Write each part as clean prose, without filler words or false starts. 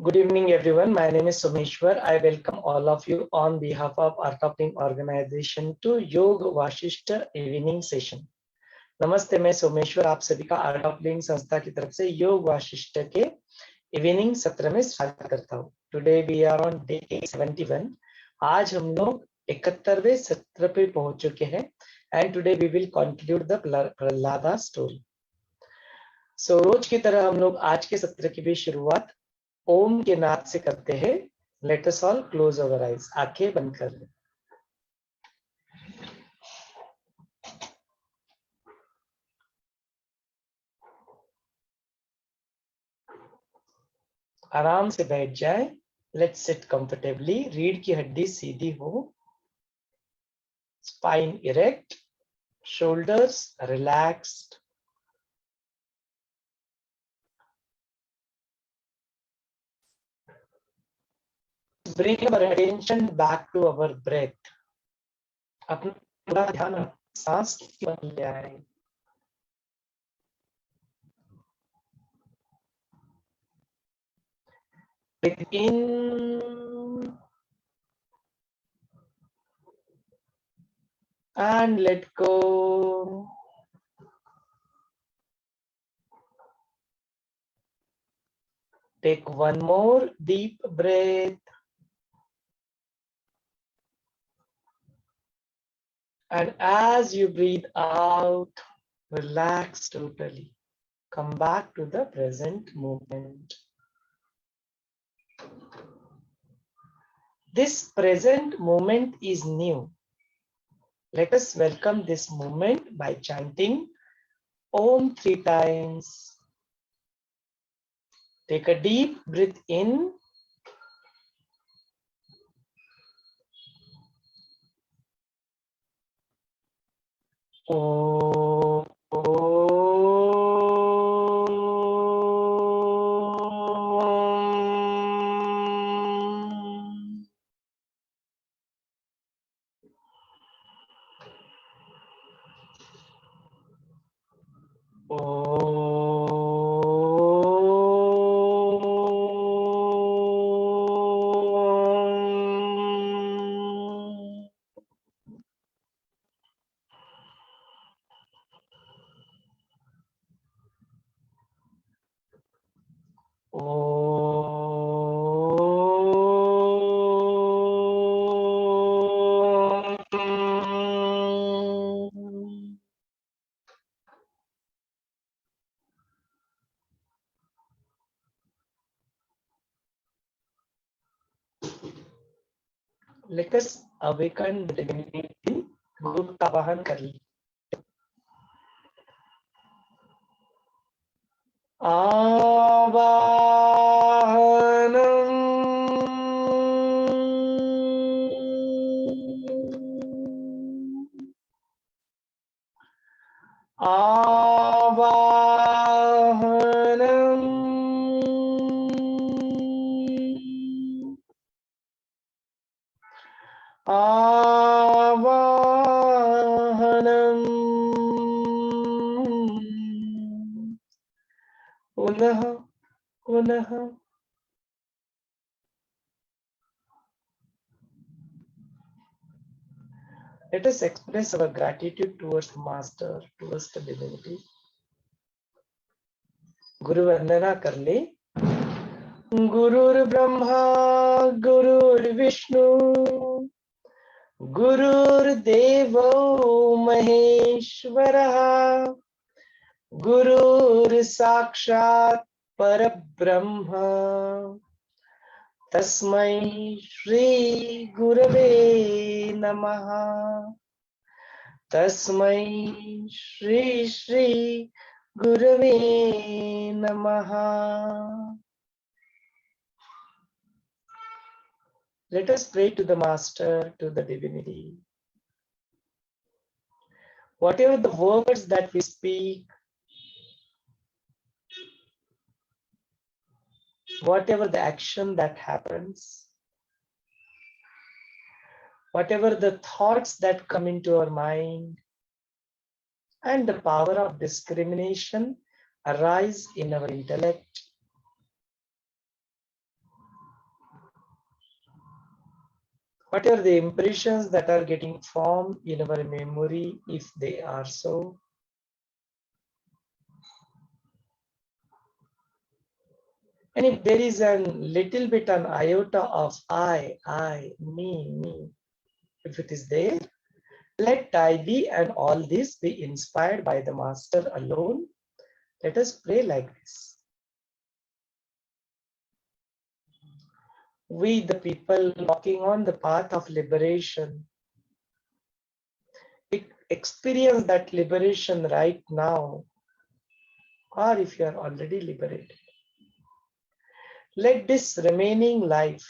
Good evening, everyone. My name is Someshwar. I welcome all of you on behalf of Art of Living organization to Yog Vaashishtha evening session. नमस्ते, मैं सोमेश्वर आप सभी का art of living संस्था की तरफ से योग वाशिष्ठ के इवनिंग सत्र में स्वागत करता हूँ. Today we are on day 71. आज हम लोग 71वें सत्र पे पहुंच चुके हैं and today we will conclude the Prahlada story. So रोज की तरह हम लोग आज के सत्र की भी शुरुआत ओम के नाद से करते हैं. लेट अस ऑल क्लोज अवर आईज. आंखें बंद कर लें. आराम से बैठ जाए. Let's sit comfortably. रीढ़ की हड्डी सीधी हो, spine erect, shoulders relaxed. Bring our attention back to our breath. अपना पूरा ध्यान सांस की ओर ले आए. Breathe in and let go. Take one more deep breath. And as you breathe out, relax totally. Come back to the present moment. This present moment is new. Let us welcome this moment by chanting Om 3 times. Take a deep breath in. Om. Let us awaken the divinity. रूप का वाहन कर ली. आवाहनम आवाहनम आवाहनम. पुनः पुनः. Let us express our gratitude towards the Master, towards the divinity. गुरु वंदना कर ले. गुरुर् ब्रह्मा गुरुर्विष्णु गुरुर्देवो महेश्वरः गुरुर् साक्षात् परब्रह्म. तस्मै श्री गुरवे नमः. तस्मै श्री श्री गुरवे नमः. Let us pray to the Master, to the divinity. Whatever the words that we speak, whatever the action that happens, whatever the thoughts that come into our mind, and the power of discrimination arise in our intellect, What are the impressions that are getting formed in our memory, if they are so? And if there is a little bit an iota of I, me, if it is there, let I be and all this be inspired by the Master alone. Let us pray like this. We, the people walking on the path of liberation, we experience that liberation right now, or if you are already liberated. Let this remaining life,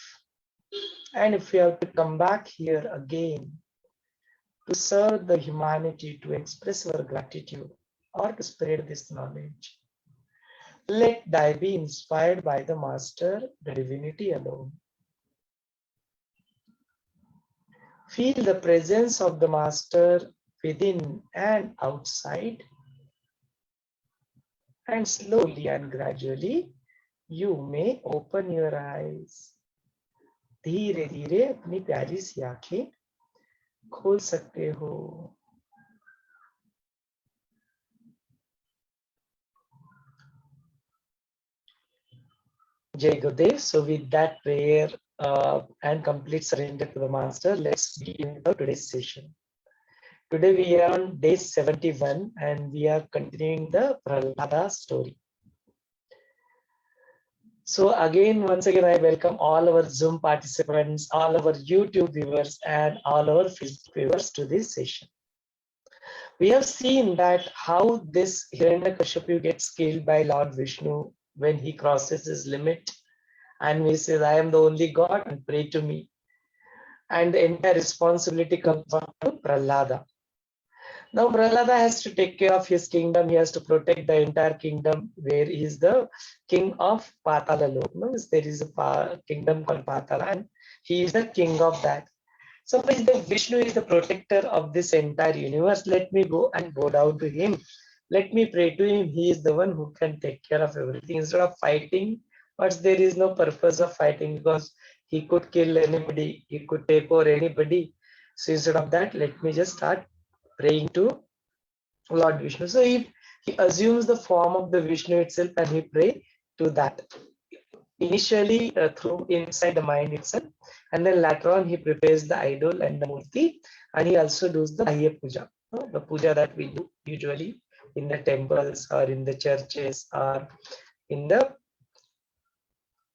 and if we have to come back here again to serve the humanity, to express our gratitude, or to spread this knowledge, let thy be inspired by the Master, the divinity alone. Feel the presence of the Master within and outside, and slowly and gradually you may open your eyes. धीरे धीरे अपनी प्यारी सी आंखें खोल सकते हो. Jai Gurudev. So with that prayer and complete surrender to the Master, let's begin today's session. Today we are on day 71 and we are continuing the Pralhad story. So again, once again, I welcome all our Zoom participants, all our YouTube viewers, and all our Facebook viewers to this session. We have seen that how this Hiranyakashipu gets killed by Lord Vishnu when he crosses his limit and he says, I am the only God and pray to me. And the entire responsibility comes on to Pralhada. Now Pralhada has to take care of his kingdom. He has to protect the entire kingdom where he is the king of Patala Lok. No? There is a kingdom called Patala and he is the king of that. So if the Vishnu is the protector of this entire universe, let me go and bow down to him. Let me pray to him. He is the one who can take care of everything. Instead of fighting, but there is no purpose of fighting because he could kill anybody. He could take over anybody. So instead of that, let me just start praying to Lord Vishnu. So if he assumes the form of the Vishnu itself and he pray to that. Initially through inside the mind itself, and then later on he prepares the idol and the murti, and he also does the Bahya Puja, the puja that we do usually in the temples or in the churches or in the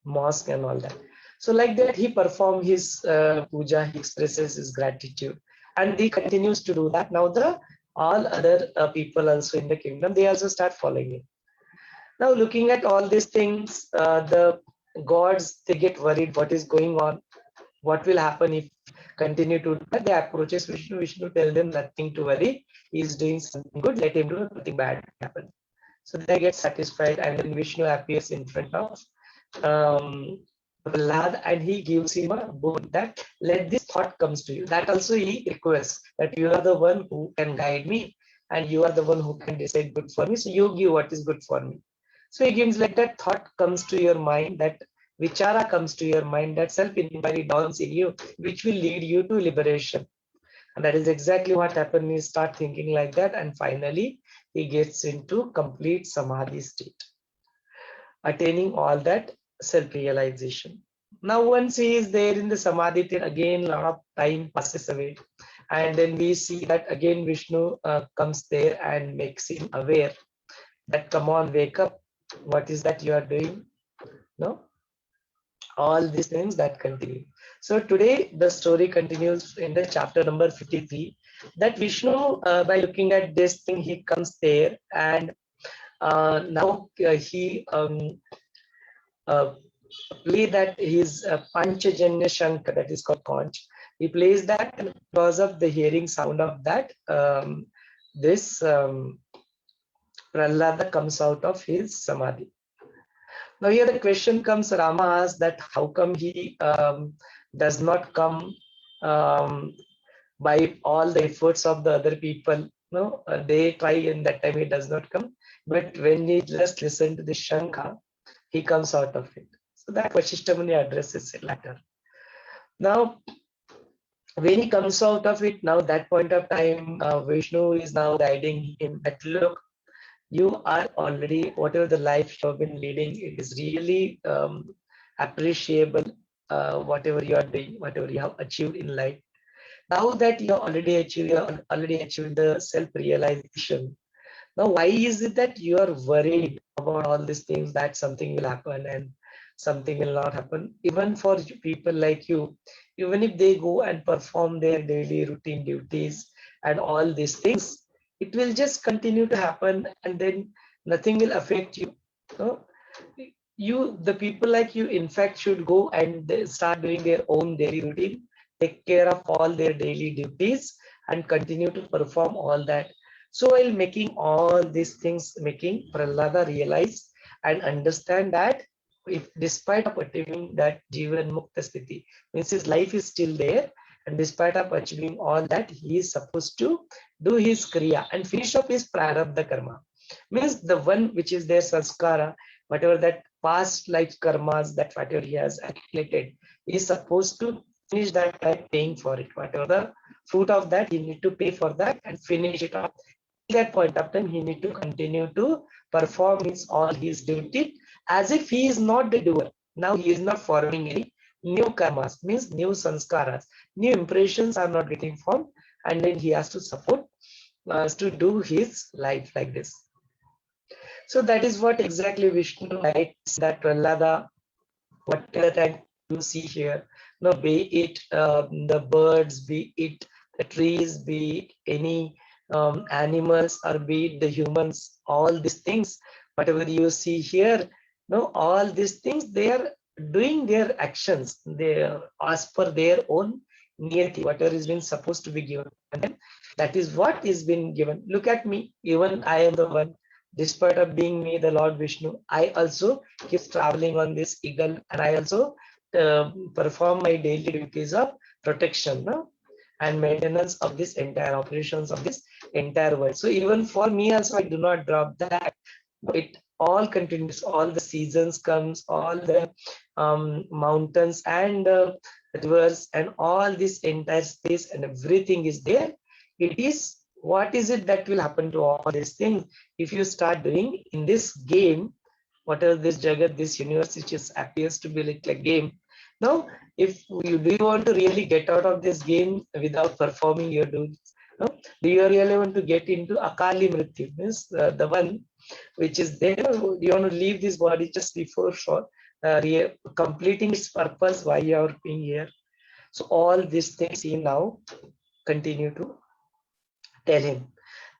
mosque and all that. So like that he performs his puja, he expresses his gratitude, and he continues to do that. Now the all other people also in the kingdom, they also start following him. Now looking at all these things, the gods, they get worried what is going on, what will happen if continue to do that. They approaches Vishnu. Vishnu tell them nothing to worry, he is doing something good, let him do, nothing bad happen. So they get satisfied, and then Vishnu appears in front of Pralhad and he gives him a boon that let this thought comes to you. That also he requests that you are the one who can guide me and you are the one who can decide good for me. So you give what is good for me. So he gives like that thought comes to your mind, that vichara comes to your mind, that self-inquiry dawns in you, which will lead you to liberation. And that is exactly what happened. You start thinking like that, and finally he gets into complete samadhi state, attaining all that self-realization. Now once he is there in the samadhi, again a lot of time passes away, and then we see that again Vishnu comes there and makes him aware that come on, wake up, what is that you are doing? No, all these things that continue. So today the story continues in the chapter number 53, that Vishnu by looking at this thing, he comes there and now he play that his Panchajanya Shankar, that is called conch. He plays that, and because of the hearing sound of that, this Prahlada comes out of his samadhi. Now here the question comes, Rama asks that how come he does not come by all the efforts of the other people? No, they try and that time he does not come. But when he just listen to the Shankha, he comes out of it. So that Vaashishtha Muni addresses it later. Now, when he comes out of it, now that point of time, Vishnu is now guiding him that look, you are already, whatever the life you have been leading, it is really appreciable, whatever you are doing, whatever you have achieved in life. Now that you have already achieved the self-realization. Now, why is it that you are worried about all these things that something will happen and something will not happen? Even for people like you, even if they go and perform their daily routine duties and all these things, it will just continue to happen and then nothing will affect you. No? The people like you, in fact, should go and they start doing their own daily routine, take care of all their daily duties, and continue to perform all that. So while making all these things, making Prahlada realize and understand that if despite of achieving that Jivan Mukta Sthiti, means his life is still there, and despite of achieving all that, he is supposed to do his Kriya and finish up his Prarabdha Karma. Means the one which is their sanskara, whatever that past life karmas, that whatever he has accumulated, he is supposed to finish that by paying for it. Whatever the fruit of that, he need to pay for that and finish it off. At that point of time, he need to continue to perform all his duty as if he is not the doer. Now he is not forming any new karmas, means new sanskaras, new impressions are not getting formed, and then he has to support to do his life like this. So that is what exactly Vishnu writes, that Prahlada, whatever that you see here, no, be it the birds, be it the trees, be it any animals, or be it the humans, all these things, whatever you see here, no, all these things, they are doing their actions, they as per their own niyati, whatever is been supposed to be given, and then that is what is been given. Look at me, even I am the one. Despite of being me, the Lord Vishnu, I also keep traveling on this eagle, and I also perform my daily duties of protection, no? And maintenance of this entire operations of this entire world. So even for me also, I do not drop that. It all continues, all the seasons comes, all the mountains and rivers and all this entire space and everything is there. It is, what is it that will happen to all these things if you start doing in this game, whatever this Jagat, this universe, which just appears to be like a game. Now, if you do you want to really get out of this game without performing your duties? No? Do you really want to get into Akali Mrityu, means the one which is there? Do you want to leave this body just before short, completing its purpose, why you are being here? So all these things he now continue to tell him.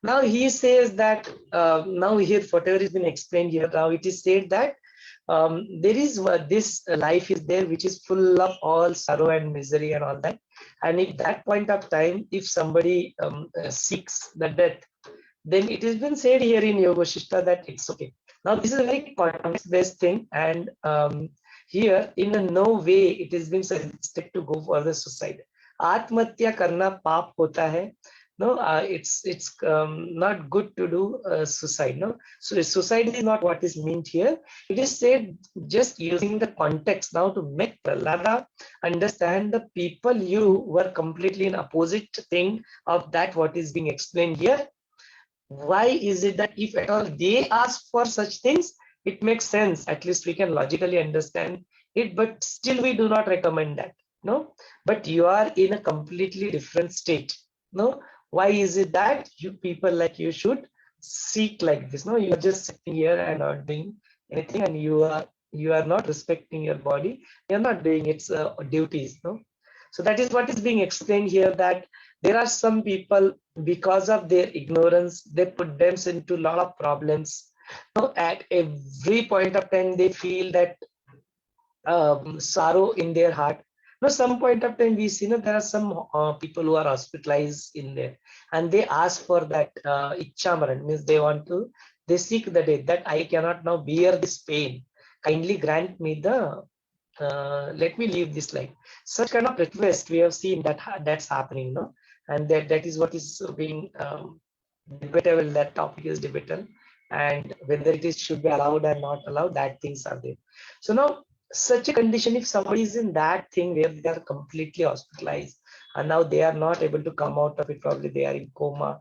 Now he says that now here whatever has been explained here, now it is said that there is this life is there which is full of all sorrow and misery and all that, and at that point of time, if somebody seeks the death, then it has been said here in Yog Vaashishtha that it's okay. Now this is a very context-based thing, and here in no way it has been suggested to go for the suicide. Atmatya karna paap hota hai. No, it's not good to do suicide. No, so suicide is not what is meant here. It is said just using the context now to make Prahlada understand the people you were completely in opposite thing of that what is being explained here. Why is it that if at all they ask for such things, it makes sense, at least we can logically understand it, but still we do not recommend that. No, but you are in a completely different state. No, why is it that you people like you should seek like this? No, you are just sitting here and not doing anything, and you are not respecting your body, you're not doing its duties. No, so that is what is being explained here, that there are some people, because of their ignorance, they put themselves into a lot of problems. Now, at every point of time, they feel that sorrow in their heart. Now, some point of time, we see that there are some people who are hospitalized in there, and they ask for that Ichchamaran, means they seek the death, that I cannot now bear this pain. Kindly grant me the let me leave this life. Such kind of request we have seen that's happening, no? And that is what is being debatable. That topic is debatable, and whether it is should be allowed or not allowed, that things are there. So now, such a condition, if somebody is in that thing where they are completely hospitalized and now they are not able to come out of it. Probably they are in coma,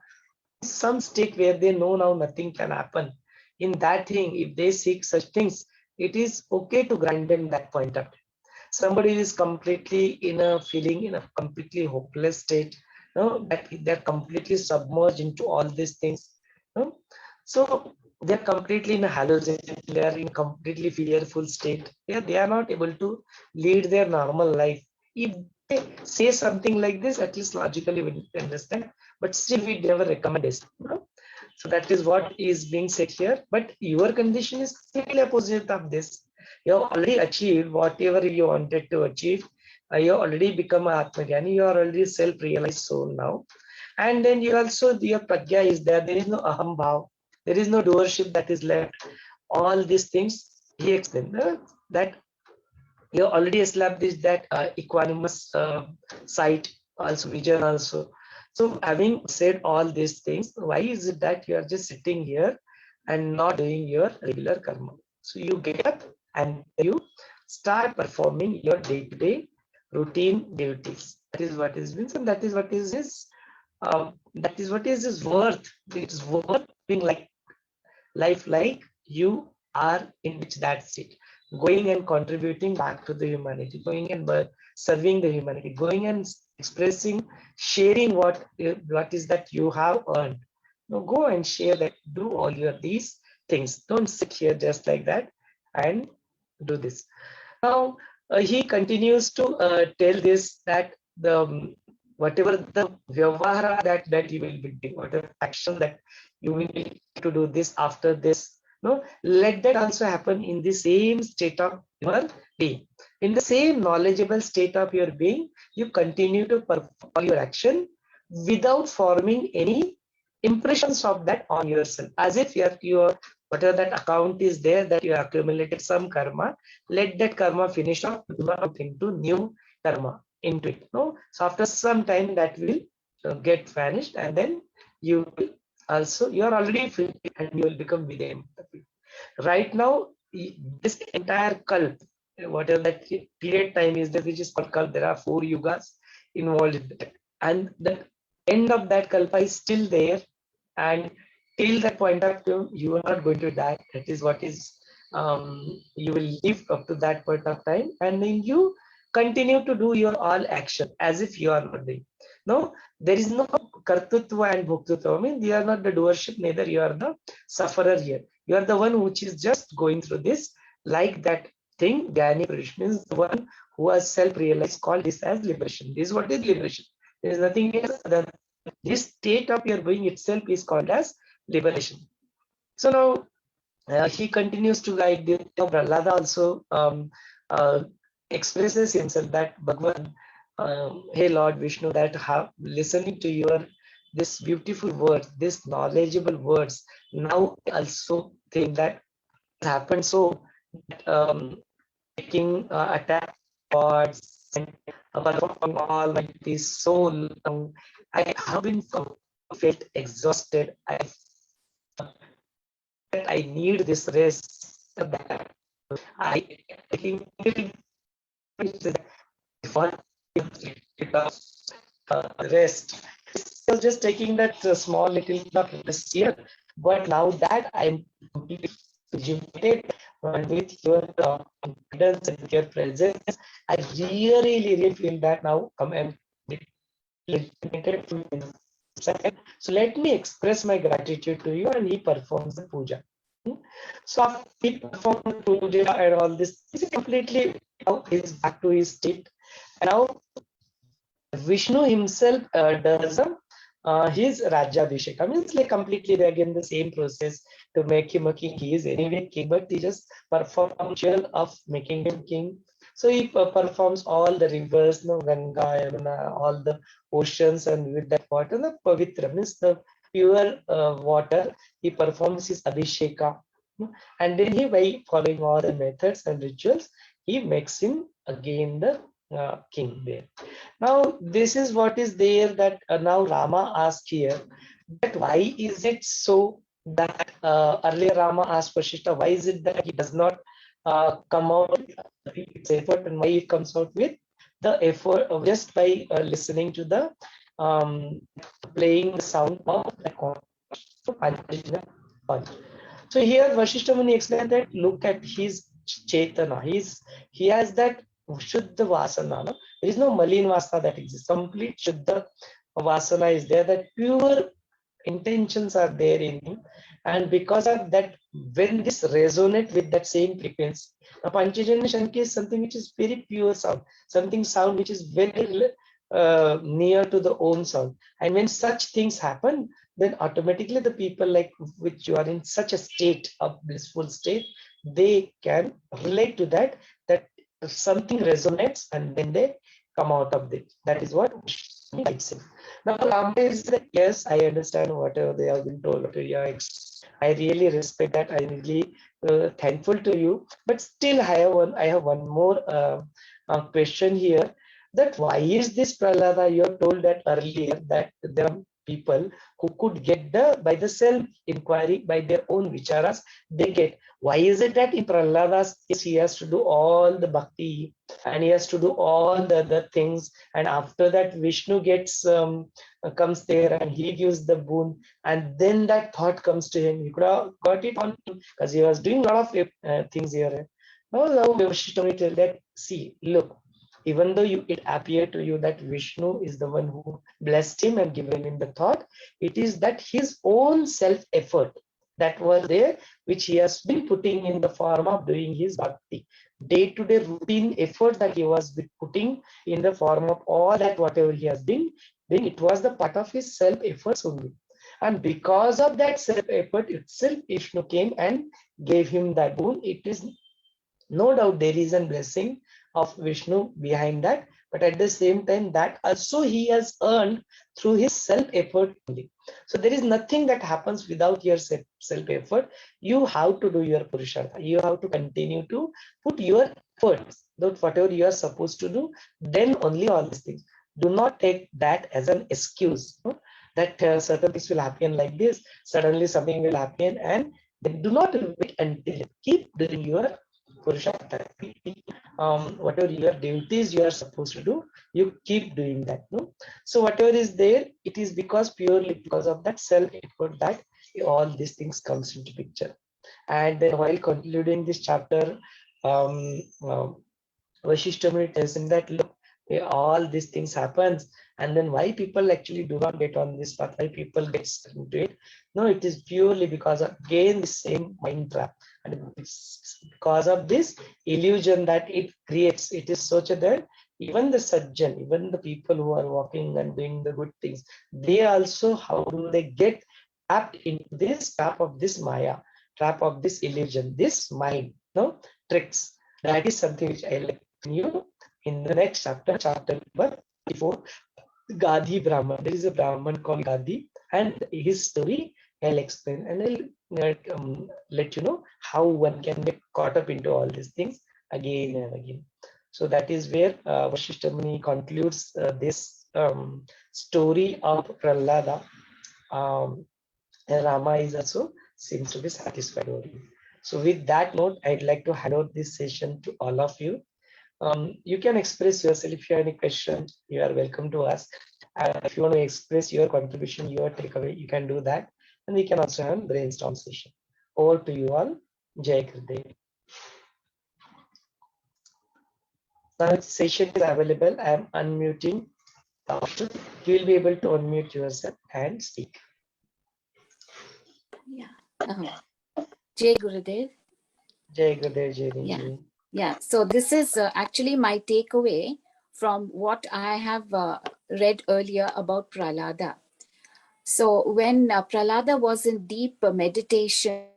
some state where they know now nothing can happen. In that thing, if they seek such things, it is okay to grant them that point of time. Somebody is completely in a feeling in a completely hopeless state, that they're completely submerged into all these things. So they're completely in a hallucination, they are in completely fearful state. They are not able to lead their normal life. If they say something like this, at least logically we need to understand, but still we never recommend this. So that is what is being said here. But your condition is completely opposite of this. You have already achieved whatever you wanted to achieve. You have already become an Atmajnani. You are already self-realized soul now. And then you also, your prajna is there. There is no aham bhav. There is no doership that is left. All these things he explained, that you already established that equanimous sight, also vision also. So having said all these things, why is it that you are just sitting here and not doing your regular karma? So you get up and you start performing your day-to-day routine duties. That is what is means, and that is what is his worth. It is worth being like life like you are in which that state, going and contributing back to the humanity, going and serving the humanity, going and expressing, sharing what is that you have earned. Now go and share that, do all your these things. Don't sit here just like that and do this. Now he continues to tell this, that the whatever the vyavahara that you will be doing, whatever action that you will need to do this after this, let that also happen in the same state of your being. In the same knowledgeable state of your being, you continue to perform your action without forming any impressions of that on yourself, as if your whatever that account is there, that you accumulated some karma, let that karma finish off, out into new karma into it. So after some time that will get vanished, and then you will also, you are already free and you will become within. Right now, this entire kalp, whatever that period time is there, which is called kalp, there are 4 yugas involved in that, and the end of that kalpa is still there, and till that point of time you are not going to die. That is what is, you will live up to that point of time, and then you continue to do your all action as if you are not doing. No, there is no kartutva and bhoktutva. I mean, you are not the doership, neither you are the sufferer here. You are the one which is just going through this, like that thing. Jnani Purush means the one who has self-realized, called this as liberation. This is what is liberation. There is nothing else than this state of your being itself is called as liberation. So now he continues to guide this. Pralhad also expresses himself that Bhagavan, hey Lord Vishnu, that listening to your this beautiful words, this knowledgeable words, now I also think that happened so that taking attack gods and performing all my this so long, I have been felt exhausted. I need this rest. That I taking rest. I was just taking that small little rest here, but now that I'm completely rejuvenated and with your guidance and your presence, I really feel that now come and rejuvenated. So let me express my gratitude to you, and he performs the puja. So after he performs the puja and all this, he's completely now he's back to his state. And now Vishnu himself does his Rajyabhishek. I mean, it's like completely again the same process to make him a king. He is anyway king, but he just performs ritual of making him king. So he performs all the rivers, Ganga, Yamuna, all the oceans, and with that water, the Pavitra means the pure water, he performs his Abhisheka. And then he, by following all the methods and rituals, he makes him again the king there. Now, this is what is there that now Rama asked here, that why is it so that earlier Rama asked Vashishtha, why is it that he does not come out with its effort, and why he comes out with the effort of just by listening to the playing the sound of the chord. So here Vasishtha Muni explained that look at his Chetana. He has that Shuddha Vasana. No? There is no Malin Vasana that exists. Complete Shuddha Vasana is there. That pure intentions are there in him. And because of that, when this resonate with that same frequency, now Panchajanya Shanki is something which is very pure sound, something sound which is very near to the own sound. And when such things happen, then automatically the people like which you are in such a state of blissful state, they can relate to that something resonates and then they come out of it. That is what likes it. Now Rama is that yes, I understand whatever they have been told. I really respect that. I really thankful to you. But still, I have one more question here. That why is this Pralhada? You have told that earlier that there are people who could get by the self inquiry, by their own vicharas, they get. Why is it that in Prahlada's case he has to do all the bhakti and he has to do all the other things, and after that Vishnu gets comes there and he gives the boon, and then that thought comes to him. He could have got it on because he was doing a lot of things here. Now Vasishtha tell that, see, look, even though it appeared to you that Vishnu is the one who blessed him and given him the thought, it is that his own self-effort that was there, which he has been putting in the form of doing his bhakti. Day-to-day routine effort that he was putting in the form of all that whatever he has been doing, it was the part of his self-efforts only. And because of that self-effort itself, Vishnu came and gave him that boon. It is no doubt there is a blessing of Vishnu behind that, but at the same time that also he has earned through his self-effort only. So there is nothing that happens without your self-effort. You have to do your purushartha. You have to continue to put your efforts, whatever you are supposed to do, then only all these things. Do not take that as an excuse, no? That certain things will happen like this, suddenly something will happen, and then do not wait until keep doing your purushartha. Whatever your duties you are supposed to do, you keep doing that. No? So whatever is there, it is purely because of that self-effort that all these things comes into picture. And then while concluding this chapter, Vasishtha Muni tells him that look, all these things happens, and then why people actually do not get on this path, why people get stuck into it. No, it is purely because of, again, the same mind trap. And it's because of this illusion that it creates. It is such that even the sajjan, even the people who are walking and doing the good things, they also, how do they get trapped into this trap of this maya, trap of this illusion, this mind, no tricks. That is something which I like you in the next chapter, chapter number 34, Gadhi Brahman. There is a Brahman called Gadhi, and his story I'll explain, and I'll let you know how one can get caught up into all these things again and again. So that is where Vasishtha Muni concludes this story of Prahlada. And Rama is also seems to be satisfied over it. So with that note, I'd like to hand over this session to all of you. You can express yourself. If you have any questions, you are welcome to ask. If you want to express your contribution, your takeaway, you can do that. And we can also have a brainstorm session. Over to you all. Jai Gurudev. Now the session is available. I am unmuting. You will be able to unmute yourself and speak. Yeah. Jai Gurudev. Jai Gurudev, Jai Gurudev. Yeah. So this is actually my takeaway from what I have read earlier about Prahlada. So when Prahlada was in deep meditation,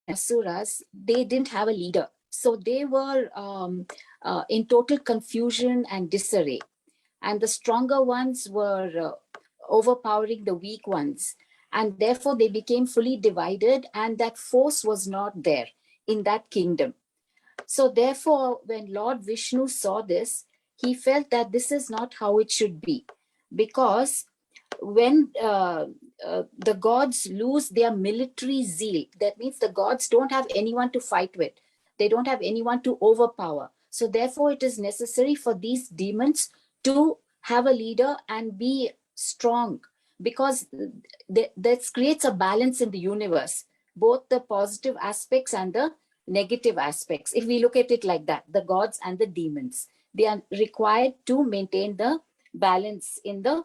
Asuras, they didn't have a leader. So they were in total confusion and disarray. And the stronger ones were overpowering the weak ones. And therefore they became fully divided, and that force was not there in that kingdom. So therefore, when Lord Vishnu saw this, he felt that this is not how it should be. Because when the gods lose their military zeal, that means the gods don't have anyone to fight with. They don't have anyone to overpower. So therefore, it is necessary for these demons to have a leader and be strong, because that creates a balance in the universe, both the positive aspects and the negative aspects. If we look at it like that, the gods and the demons, they are required to maintain the balance in the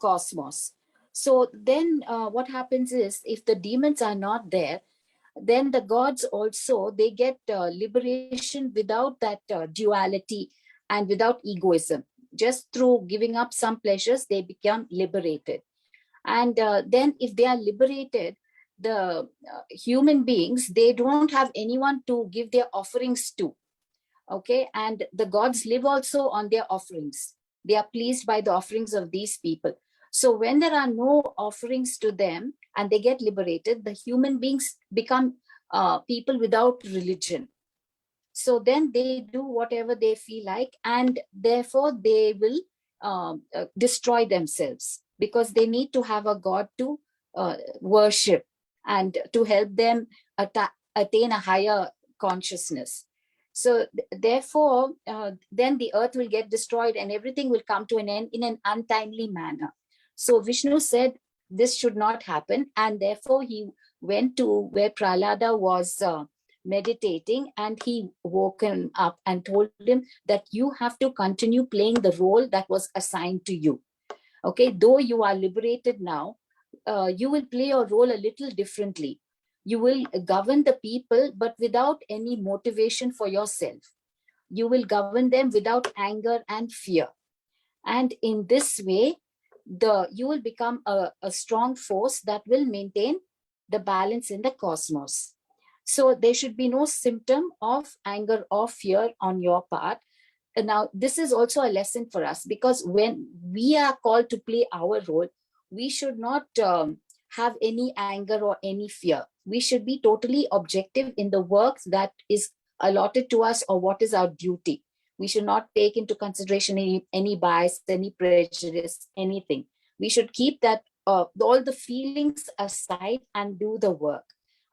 cosmos. So then what happens is, if the demons are not there, then the gods also, they get liberation without that duality and without egoism. Just through giving up some pleasures, they become liberated. And then if they are liberated, the human beings, they don't have anyone to give their offerings to. Okay, and the gods live also on their offerings. They are pleased by the offerings of these people. So when there are no offerings to them and they get liberated, the human beings become people without religion. So then they do whatever they feel like, and therefore they will destroy themselves, because they need to have a god to worship and to help them attain a higher consciousness. So therefore, then the earth will get destroyed and everything will come to an end in an untimely manner. So Vishnu said this should not happen, and therefore he went to where Prahlada was meditating, and he woke him up and told him that you have to continue playing the role that was assigned to you. Okay, though you are liberated now, you will play your role a little differently. You will govern the people, but without any motivation for yourself. You will govern them without anger and fear. And in this way, you will become a strong force that will maintain the balance in the cosmos. So there should be no symptom of anger or fear on your part. And now, this is also a lesson for us, because when we are called to play our role, we should not have any anger or any fear. We should be totally objective in the work that is allotted to us or what is our duty. We should not take into consideration any bias, any prejudice, anything. We should keep that all the feelings aside and do the work.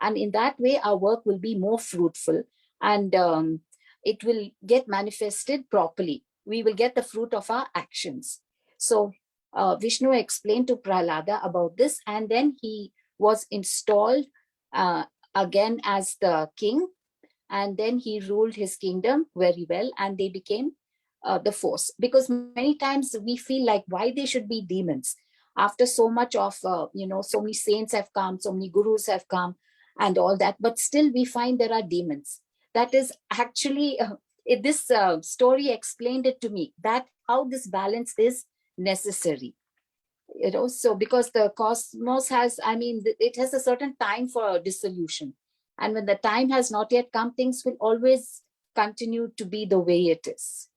And in that way, our work will be more fruitful, and it will get manifested properly. We will get the fruit of our actions. So Vishnu explained to Prahlada about this, and then he was installed again as the king, and then he ruled his kingdom very well, and they became the force. Because many times we feel like, why they should be demons after so much of so many saints have come, so many gurus have come and all that, but still we find there are demons. That is actually this story explained it to me, that how this balance is necessary. So because the cosmos has, it has a certain time for dissolution, and when the time has not yet come, things will always continue to be the way it is.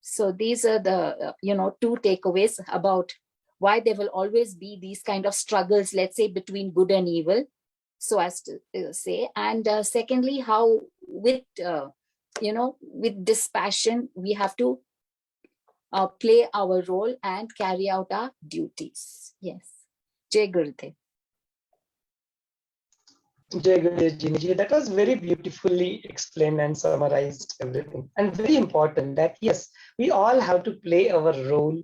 So these are the two takeaways about why there will always be these kind of struggles, let's say, between good and evil, so as to say. And secondly, how with dispassion we have to play our role and carry out our duties. Yes. Jai Gurudev. Jai Gurudev Ji, that was very beautifully explained and summarized everything. And very important that, yes, we all have to play our role,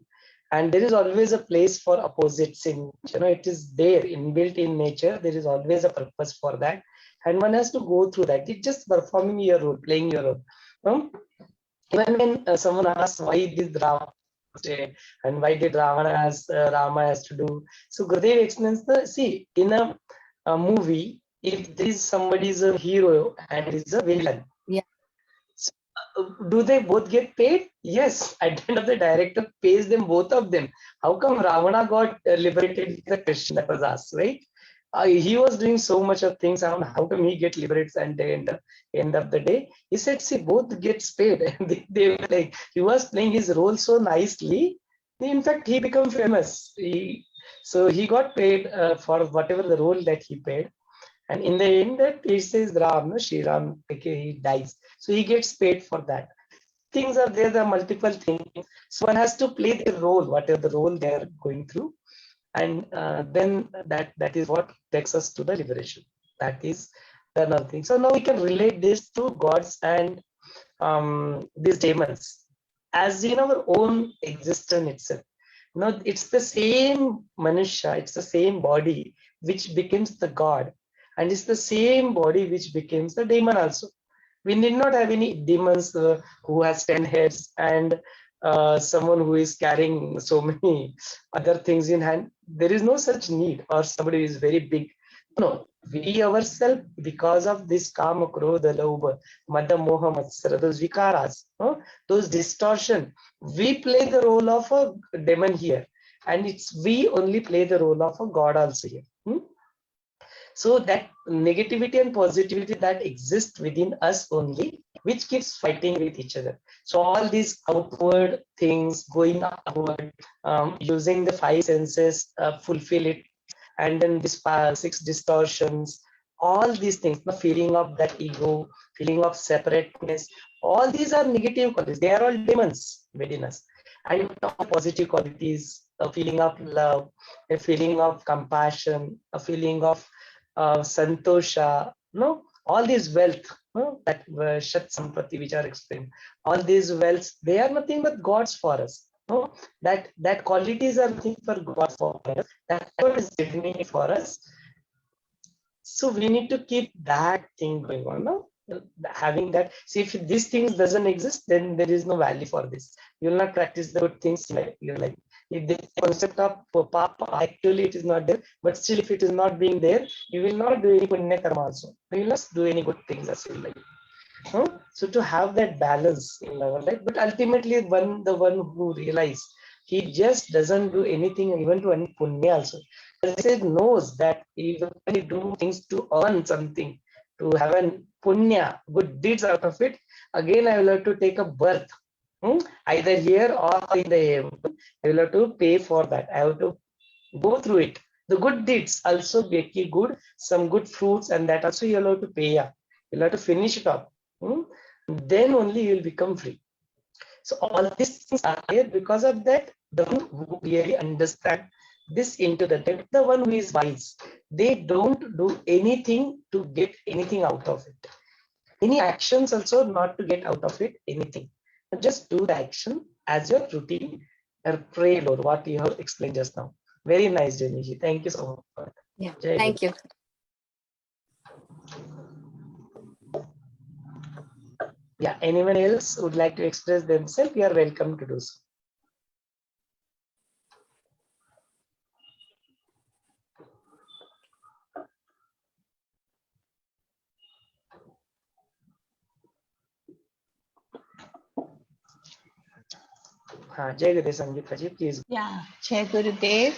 and there is always a place for opposites in, it is there inbuilt in nature. There is always a purpose for that. And one has to go through that. It's just performing your role, playing your role. Even when someone asks, why did Rama stay and why did Ravana Rama has to do? So Gurudev explains see, in a movie, if there is somebody is a hero and is a villain, yeah. So, do they both get paid? Yes. At the end of the director pays them, both of them. How come Ravana got liberated? The question that was asked, right? He was doing so much of things. How come he get liberated? And at the end of the day, he said, see, both gets paid. they were like, he was playing his role so nicely. In fact, he became famous. So he got paid for whatever the role that he played. And in the end, that it says Ram, Shri Ram, he dies. So he gets paid for that. Things are there, the multiple things. So one has to play the role, whatever the role they are going through. And then that is what takes us to the liberation. That is another thing. So now we can relate this to gods and these demons as in our own existence itself. No, it's the same Manusha, it's the same body which becomes the God, and it's the same body which becomes the demon also. We need not have any demons who has 10 heads and someone who is carrying so many other things in hand. There is no such need, or somebody is very big. No, we ourselves, because of this kama, krodha, lobha, mada, moha, matsara, those vikaras, no? Those distortion, we play the role of a demon here, and it's we only play the role of a god also here. So that negativity and positivity that exists within us only, which keeps fighting with each other. So all these outward things going outward, using the five senses, fulfill it, and then this six distortions, all these things, the feeling of that ego, feeling of separateness, all these are negative qualities. They are all demons within us. And all positive qualities, a feeling of love, a feeling of compassion, a feeling of santosha, no, all these wealth, no, that Shat Sampati which are explained, all these wealths, they are nothing but gods for us. No, that qualities are nothing for God for us. That is definitely for us. So we need to keep that thing going on. No? Having that. See, if these things doesn't exist, then there is no value for this. You will not practice the good things like your life. If the concept of papa, actually it is not there, but still if it is not being there, you will not do any punya karma also. You will not do any good things as well. Like, so to have that balance in our life, but ultimately the one who realizes he just doesn't do anything even to any punya also. He said knows that even when he do things to earn something, to have an punya, good deeds out of it, again I will have to take a birth. Either here or in the heaven. I will have to pay for that. I have to go through it. The good deeds also make you good, some good fruits, and that also you'll have to pay up. You'll have to finish it up. Then only you'll become free. So all these things are here because of that. The one who really understand this into the one who is wise, they don't do anything to get anything out of it. Any actions also not to get out of it anything. Just do the action as your routine or pray, Lord, what you have explained just now. Very nice, Janiji. Thank you so much. Yeah, thank you. Yeah, anyone else would like to express themselves, you are welcome to do so. Jai Gurudev Sangeeta ji, please. Yeah, Jai Gurudev.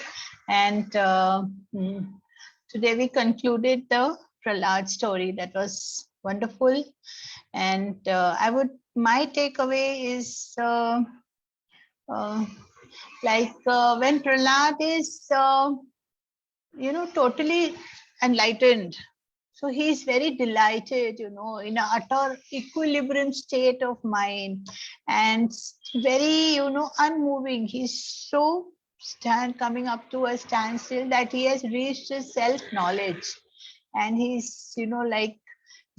And today we concluded the Pralhad story. That was wonderful. And my takeaway is when Pralhad is, totally enlightened. So he's very delighted, in an utter equilibrium state of mind and very, unmoving. He's so coming up to a standstill that he has reached his self-knowledge. And he's,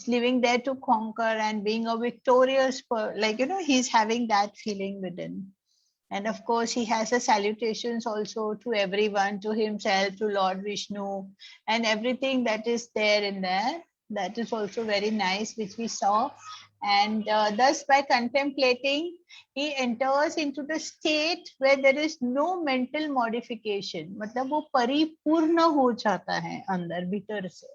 living there to conquer and being a victorious, he's having that feeling within. And of course, he has a salutations also to everyone, to himself, to Lord Vishnu, and everything that is there in there. That is also very nice, which we saw. And thus, by contemplating, he enters into the state where there is no mental modification. मतलब वो परिपूर्ण हो जाता है अंदर भीतर से.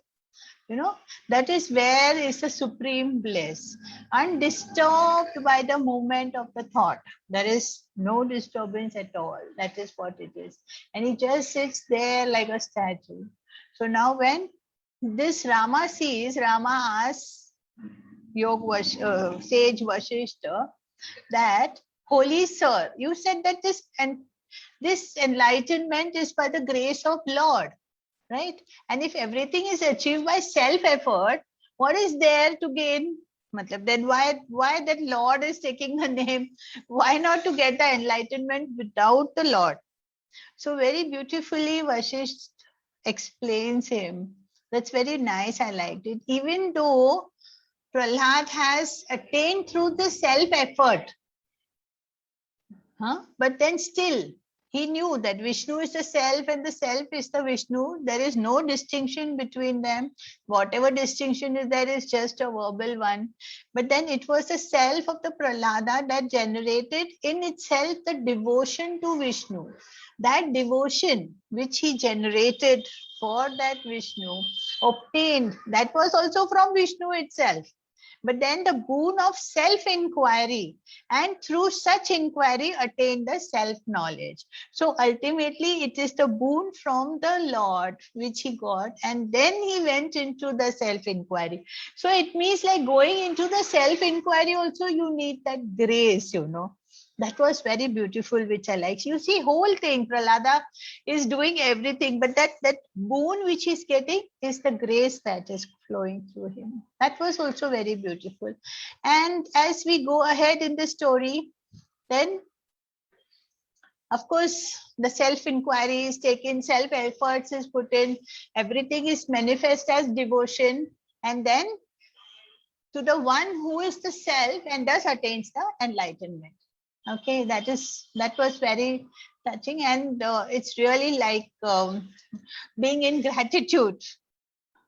That is where is the supreme bliss, undisturbed by the movement of the thought. There is no disturbance at all. That is what it is. And he just sits there like a statue. So now when this Rama sees, Rama asks sage Vaashishtha that, Holy Sir, you said that this enlightenment is by the grace of Lord. Right? And if everything is achieved by self-effort, what is there to gain? Then why that Lord is taking the name? Why not to get the enlightenment without the Lord? So very beautifully Vaashishtha explains him. That's very nice. I liked it. Even though Pralhad has attained through the self-effort. But then still, he knew that Vishnu is the self and the self is the Vishnu. There is no distinction between them. Whatever distinction is there is just a verbal one. But then it was the self of the Prahlada that generated in itself the devotion to Vishnu. That devotion which he generated for that Vishnu, obtained, that was also from Vishnu itself. But then the boon of self-inquiry, and through such inquiry attained the self-knowledge. So ultimately it is the boon from the Lord which he got, and then he went into the self-inquiry. So it means like going into the self-inquiry also you need that grace, you know. That was very beautiful, which I like. You see, whole thing, Prahlada is doing everything, but that boon which he's getting is the grace that is flowing through him. That was also very beautiful. And as we go ahead in the story, then, of course, the self-inquiry is taken, self-efforts is put in, everything is manifest as devotion, and then to the one who is the self and thus attains the enlightenment. Okay, that was very touching, and it's really like being in gratitude,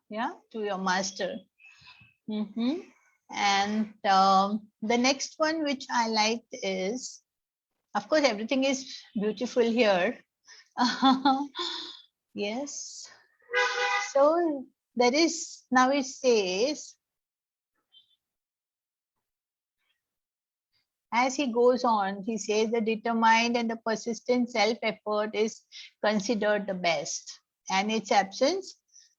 yeah, to your master. And the next one which I liked is, of course, everything is beautiful here. Yes. So there is, now it says, as he goes on, he says the determined and the persistent self-effort is considered the best, and its absence,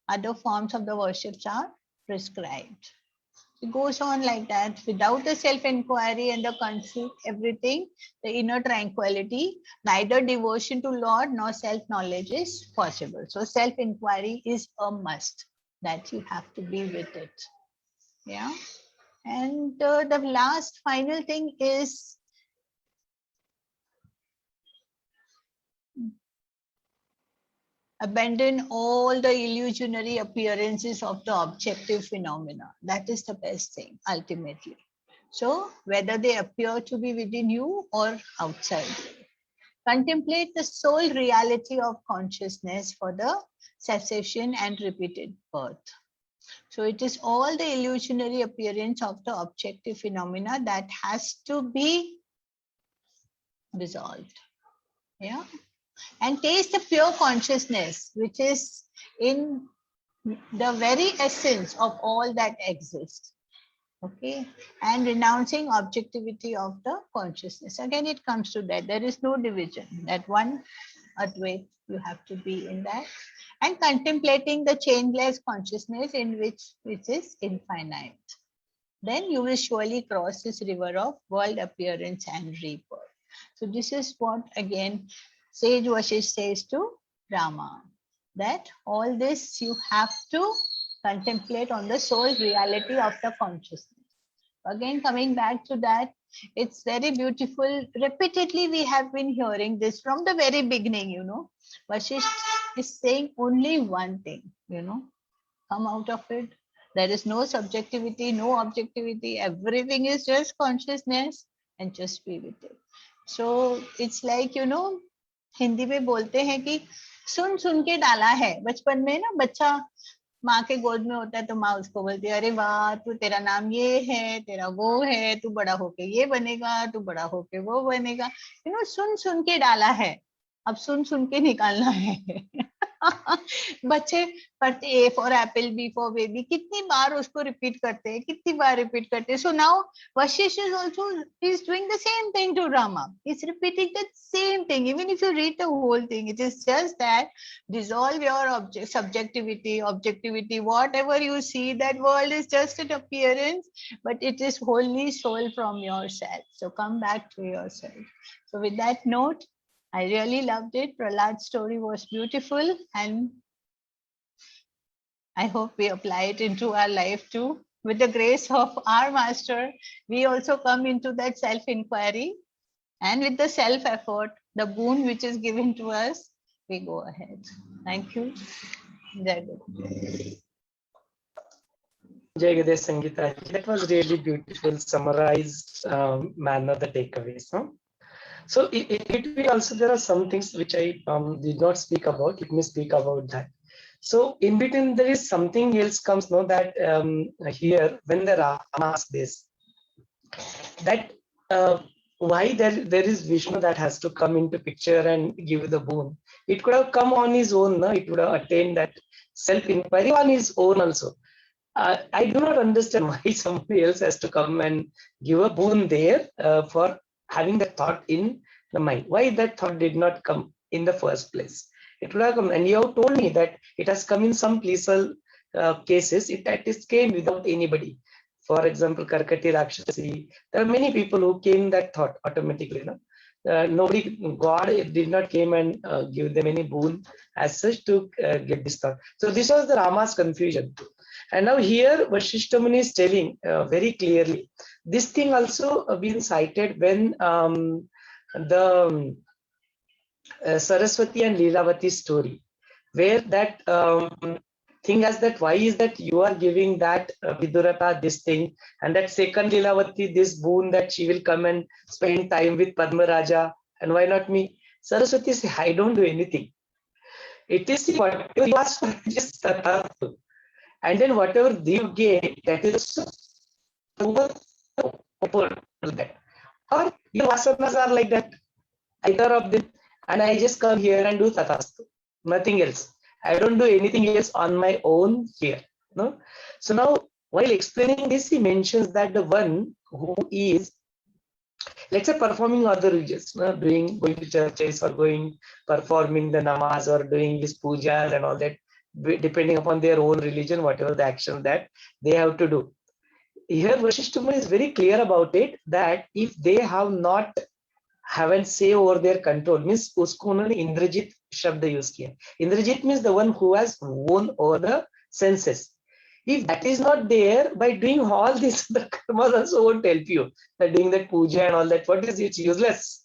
other forms of the worships are prescribed. It goes on like that. Without the self-inquiry and the conceit, everything, the inner tranquility, neither devotion to Lord nor self-knowledge is possible. So self-inquiry is a must, that you have to be with it. Yeah. And the last final thing is abandon all the illusionary appearances of the objective phenomena. That is the best thing, ultimately. So whether they appear to be within you or outside. Contemplate the sole reality of consciousness for the cessation and repeated birth. So it is all the illusionary appearance of the objective phenomena that has to be dissolved. Yeah. And taste the pure consciousness, which is in the very essence of all that exists. Okay. And renouncing objectivity of the consciousness. Again, it comes to that. There is no division. That one Advait, you have to be in that. And contemplating the changeless consciousness in which is infinite. Then you will surely cross this river of world appearance and rebirth. So this is what again Sage Vashishtha says to Rama, that all this you have to contemplate on the sole reality of the consciousness. Again, coming back to that, it's very beautiful. Repeatedly, we have been hearing this from the very beginning, you know. Vashishtha is saying only one thing, you know, come out of it. There is no subjectivity, no objectivity. Everything is just consciousness and just be with it. So it's like, you know, Hindi में बोलते हैं कि सुन सुन के डाला है. बचपन में ना बच्चा माँ के गोद में होता है तो माँ उसको बोलती है, अरे वाह, तू तेरा नाम ये है, तेरा वो है, तू बड़ा होके ये बनेगा, तू बड़ा होके वो बनेगा. यू नो, सुन सुन के डाला है, अब सुन सुन के निकालना है. बच्चे पढ़ते A for apple, B for baby, कितनी बार उसको रिपीट करते हैं, कितनी बार रिपीट करते हैं. So now Vashishtha is also is doing the same thing to Rama. He's repeating the same thing. Even if you read the whole thing, it is just that dissolve your subjectivity, objectivity, whatever you see, that world is just an appearance, but it is wholly soul from yourself. So come back to yourself. So with that note, I really loved it. Pralhad's story was beautiful, and I hope we apply it into our life too. With the grace of our master, we also come into that self-inquiry, and with the self-effort, the boon which is given to us, we go ahead. Thank you. Jai Guru. Jai Gadesh Sangeeta. That was really beautiful, summarized manner, the takeaways. No? So it also there are some things which I did not speak about. Let me speak about that. So in between there is something else comes. No, that here when the Rama asks this, that why there is Vishnu that has to come into picture and give the boon. It could have come on his own. No, it would have attained that self-inquiry on his own also. I do not understand why somebody else has to come and give a boon there for having that thought in the mind. Why that thought did not come in the first place? It would have come, and you have told me that it has come in some cases. It came without anybody. For example, Karkati Rakshasi. There are many people who came that thought automatically. No? Nobody, God did not came and give them any boon as such to get this thought. So this was the Rama's confusion. And now here Vaashishtha Muni is telling very clearly. This thing also been cited when the Saraswati and Leelavati story, where that thing as that, why is that you are giving that Vidurata this thing, and that second Leelavati this boon that she will come and spend time with Padma Raja, and why not me? Saraswati say, I don't do anything. It is what you ask for, just and then whatever you get, that is over that. Or your vasanas are like that, either of them, and I just come here and do tathastu, nothing else. I don't do anything else on my own here. No. So now, while explaining this, he mentions that the one who is, let's say, performing other religions, going to churches or performing the namaz or doing this pujas and all that, depending upon their own religion, whatever the action that they have to do. Here Vaashishtha Muni is very clear about it, that if they haven't say over their control, means usko unhone Indrajit shabd use kiya. Indrajit means the one who has won over the senses. If that is not there, by doing all this, the karmas also won't help you. By doing that puja and all that, what is it? It's useless.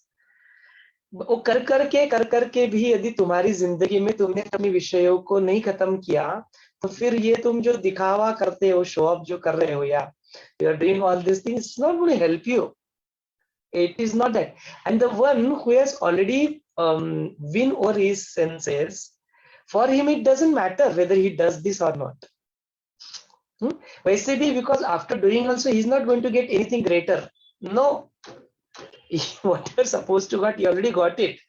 वो कर करके भी यदि तुम्हारी जिंदगी में तुमने अपने विषयों को नहीं खत्म किया, तो फिर ये तुम जो दिखावा करते हो, शो ऑफ जो कर रहे हो, या you are doing all these things, it's not going to help you. It is not that. And the one who has already win over his senses, for him it doesn't matter whether he does this or not. वैसे भी, because after doing also he is not going to get anything greater. No. Whatever supposed to got, he already got it.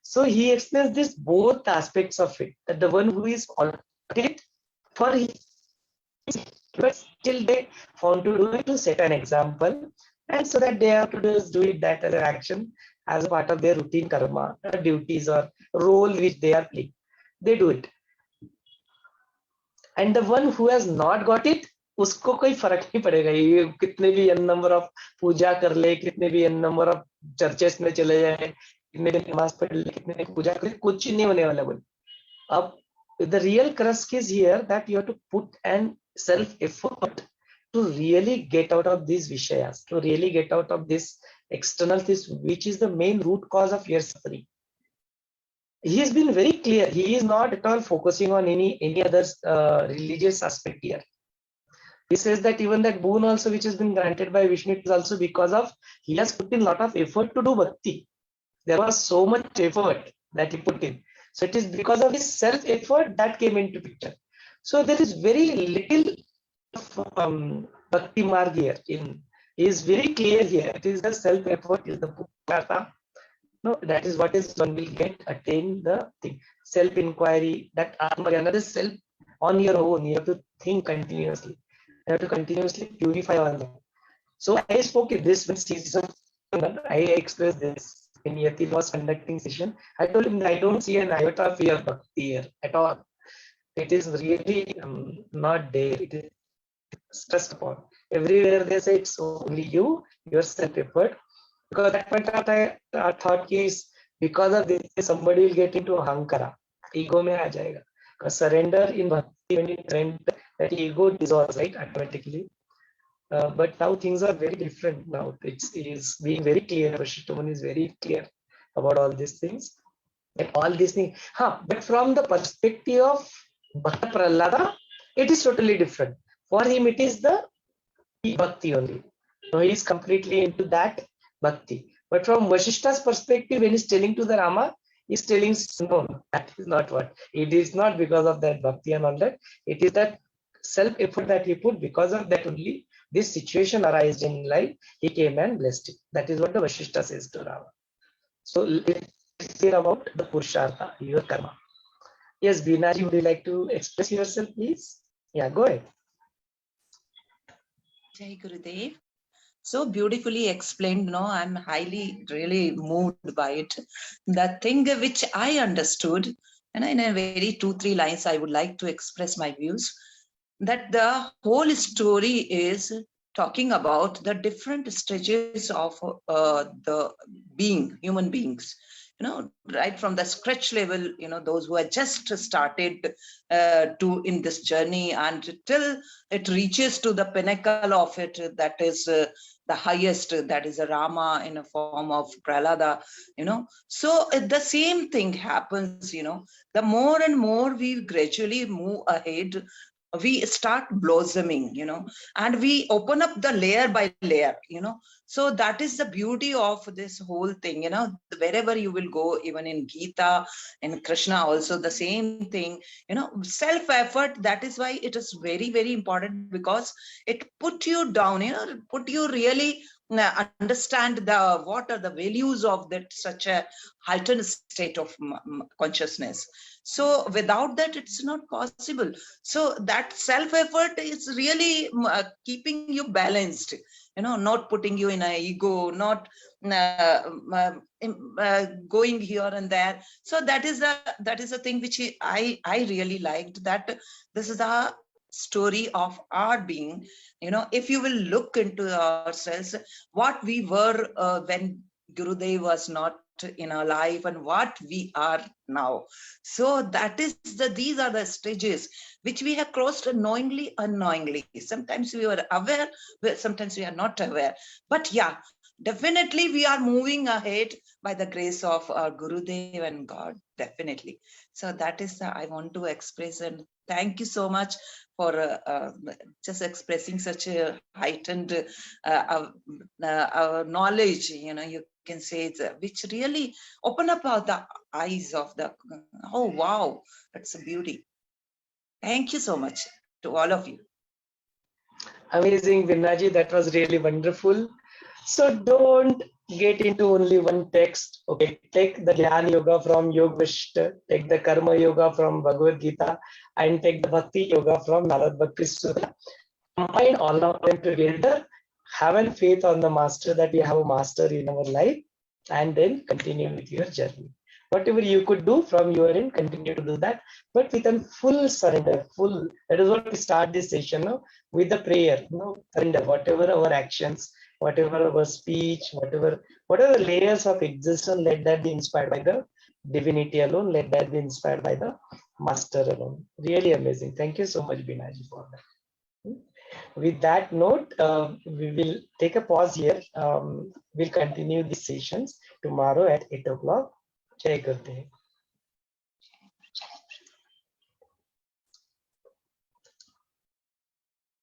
So he explains this both aspects of it, that the one who is already for his, but still they found to do it to set an example, and so that they have to do it that as an action, as a part of their routine karma, duties or role which they are playing. They do it. And the one who has not got it, उसको कोई फर्क नहीं पड़ेगा, ये कितने भी n number of पूजा कर ले, कितने भी n number of churches में चले जाए, कितने भी नमाज पढ़ ले, कितने भी पूजा कर ले, कुछ नहीं होने वाला बोल. अब the real crux is here that you have to put an self effort to really get out of these vishayas, to really get out of this external this, which is the main root cause of your suffering. He has been very clear. He is not at all focusing on any other religious aspect here. He says that even that boon also which has been granted by Vishnu is also because of he has put in a lot of effort to do bhakti. There was so much effort that he put in. So it is because of his self-effort that came into picture. So there is very little bhakti marg here. He is very clear here. It is the self-effort, is the bhukta. No, that is what is one will attain the thing. Self-inquiry, that another self on your own. You have to think continuously. You have to continuously purify all that. So I spoke in this season. I expressed this when Yati was conducting session. I told him that I don't see an iota of fear bhakti here at all. It is really not there. It is stressed upon. Everywhere they say it's only you, your self-effort. Because that point of time, our thought is because of this, somebody will get into ahankara. Ego mein aa jayega. Because surrender in bhakti, when you surrender, that ego dissolves, right, automatically. But now things are very different now. It is being very clear. Vaashishtha Muni is very clear about all these things. And all these things. But from the perspective of Bhakta Pralhada, it is totally different. For him, it is the bhakti only. So he is completely into that bhakti. But from Vaashishtha's perspective, when he's telling to the Rama, he's telling, no, that is not what. It is not because of that bhakti and all that. It is that self-effort that he put. Because of that only, this situation arose in life. He came and blessed it. That is what the Vaashishtha says to Rama. So let's hear about the Purushartha, your karma. Yes, Binaji, would you like to express yourself, please? Yeah, go ahead. Jai Gurudev. So beautifully explained. No, I'm really moved by it. The thing which I understood, and in a very 2-3 lines, I would like to express my views, that the whole story is talking about the different stages of the human beings. Right from the scratch level, those who are just started in this journey, and till it reaches to the pinnacle of it, that is the highest, that is a Rama in a form of Pralhad. So the same thing happens. The more and more we gradually move ahead, we start blossoming, and we open up the layer by layer, so that is the beauty of this whole thing. Wherever you will go, even in Gita, in Krishna also the same thing, self-effort. That is why it is very, very important, because it put you down, put you really understand what are the values of that such a heightened state of consciousness. So without that, it's not possible. So that self-effort is really keeping you balanced, not putting you in an ego, not going here and there. So that is the thing which I really liked, that this is the story of our being. If you will look into ourselves, what we were when Gurudev was not in our life, and what we are now. So that is these are the stages which we have crossed knowingly, unknowingly. Sometimes we are aware, sometimes we are not aware. But yeah, definitely we are moving ahead by the grace of our Gurudev and God, definitely. So that is I want to express, and thank you so much for just expressing such a heightened knowledge, you can say, which really open up the eyes of the, oh wow, that's a beauty. Thank you so much to all of you. Amazing, Vinnaji, that was really wonderful. So don't get into only one text. Okay, take the Jnana Yoga from Yog Vaashishtha, take the Karma Yoga from Bhagavad Gita, and take the Bhakti Yoga from Narad Bhakti Sutta. Combine all of them together, have a faith on the master, that we have a master in our life, and then continue with your journey. Whatever you could do from your end, continue to do that, but with a full surrender, full. That is what we start this session now, with the prayer. Surrender, whatever our actions, whatever our speech, whatever layers of existence, let that be inspired by the divinity alone, let that be inspired by the master alone. Really amazing. Thank you so much, Binaji, for that. With that note, we will take a pause here. We'll continue these sessions tomorrow at 8 o'clock. Jai Gurudev.